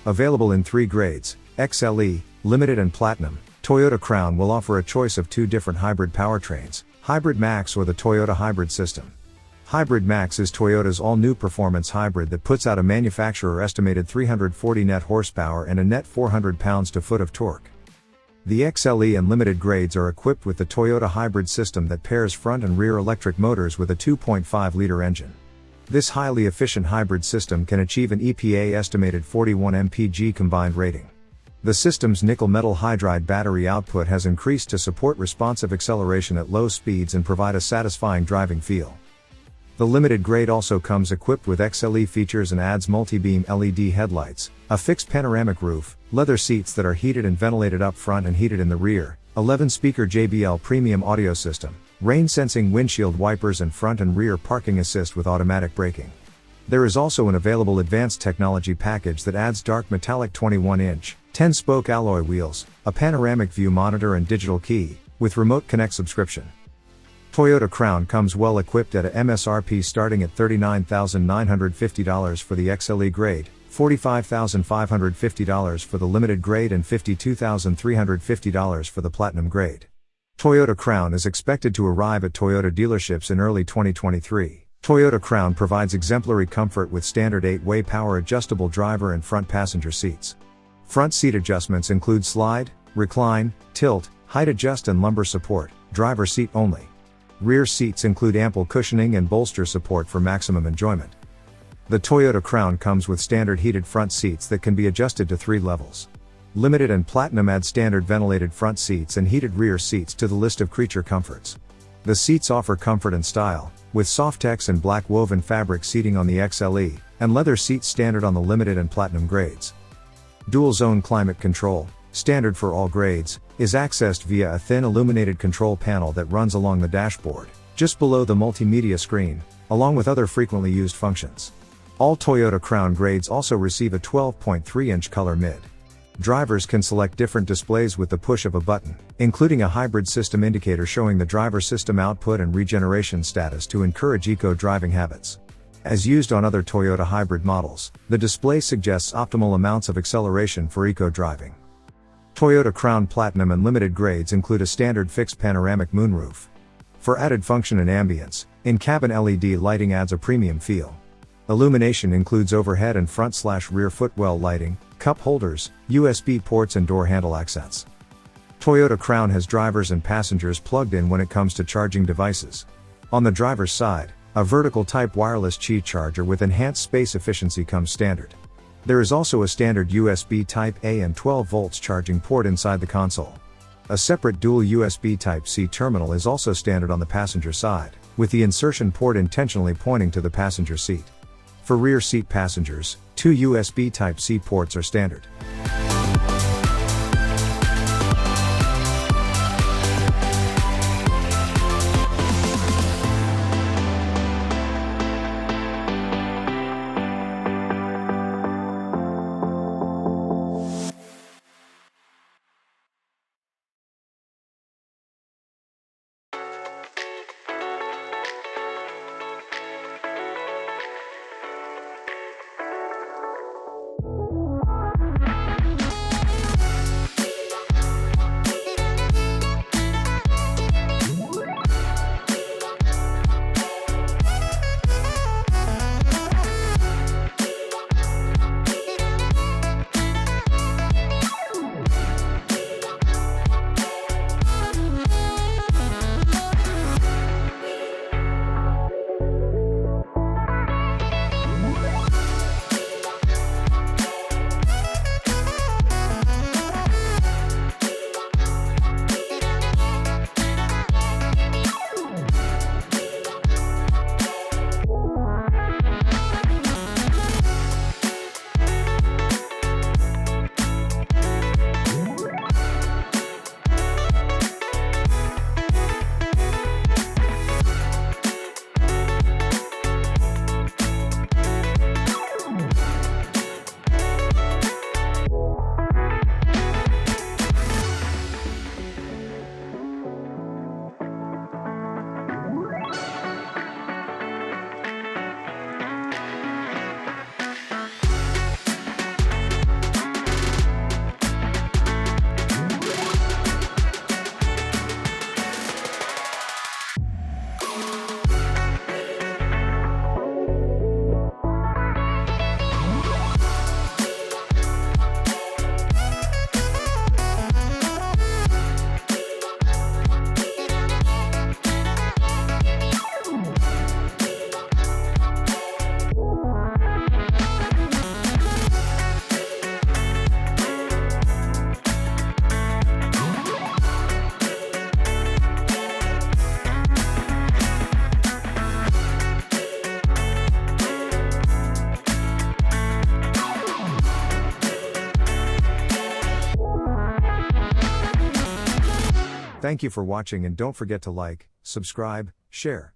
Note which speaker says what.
Speaker 1: Available in 3 grades, XLE, Limited and Platinum, Toyota Crown will offer a choice of 2 different hybrid powertrains, Hybrid Max or the Toyota Hybrid System. Hybrid Max is Toyota's all-new performance hybrid that puts out a manufacturer-estimated 340 net horsepower and a net 400 pounds-to-foot of torque. The XLE and Limited grades are equipped with the Toyota Hybrid System that pairs front and rear electric motors with a 2.5-liter engine. This highly efficient hybrid system can achieve an EPA-estimated 41 mpg combined rating. The system's nickel-metal hydride battery output has increased to support responsive acceleration at low speeds and provide a satisfying driving feel. The Limited grade also comes equipped with XLE features and adds multi-beam LED headlights, a fixed panoramic roof, leather seats that are heated and ventilated up front and heated in the rear, 11-speaker JBL premium audio system, rain-sensing windshield wipers and front and rear parking assist with automatic braking. There is also an available advanced technology package that adds dark metallic 21-inch, 10-spoke alloy wheels, a panoramic view monitor and digital key, with remote connect subscription. Toyota Crown comes well equipped at a MSRP starting at $39,950 for the XLE grade, $45,550 for the Limited grade and $52,350 for the Platinum grade. Toyota Crown is expected to arrive at Toyota dealerships in early 2023. Toyota Crown provides exemplary comfort with standard 8-way power adjustable driver and front passenger seats. Front seat adjustments include slide, recline, tilt, height adjust and lumbar support, driver seat only. Rear seats include ample cushioning and bolster support for maximum enjoyment. The Toyota Crown comes with standard heated front seats that can be adjusted to 3 levels. Limited and Platinum add standard ventilated front seats and heated rear seats to the list of creature comforts. The seats offer comfort and style, with Softex and black woven fabric seating on the XLE, and leather seats standard on the Limited and Platinum grades. Dual zone climate control, standard for all grades, is accessed via a thin illuminated control panel that runs along the dashboard, just below the multimedia screen, along with other frequently used functions. All Toyota Crown grades also receive a 12.3-inch color mid. Drivers can select different displays with the push of a button, including a hybrid system indicator showing the driver system output and regeneration status to encourage eco-driving habits. As used on other Toyota hybrid models, the display suggests optimal amounts of acceleration for eco-driving. Toyota Crown Platinum and Limited grades include a standard fixed panoramic moonroof. For added function and ambience, in-cabin LED lighting adds a premium feel. Illumination includes overhead and front/rear footwell lighting, cup holders, USB ports and door handle accents. Toyota Crown has drivers and passengers plugged in when it comes to charging devices. On the driver's side, a vertical type wireless Qi charger with enhanced space efficiency comes standard. There is also a standard USB Type-A and 12 volts charging port inside the console. A separate dual USB Type-C terminal is also standard on the passenger side, with the insertion port intentionally pointing to the passenger seat. For rear seat passengers, 2 USB Type-C ports are standard. Thank you for watching and don't forget to like, subscribe, share.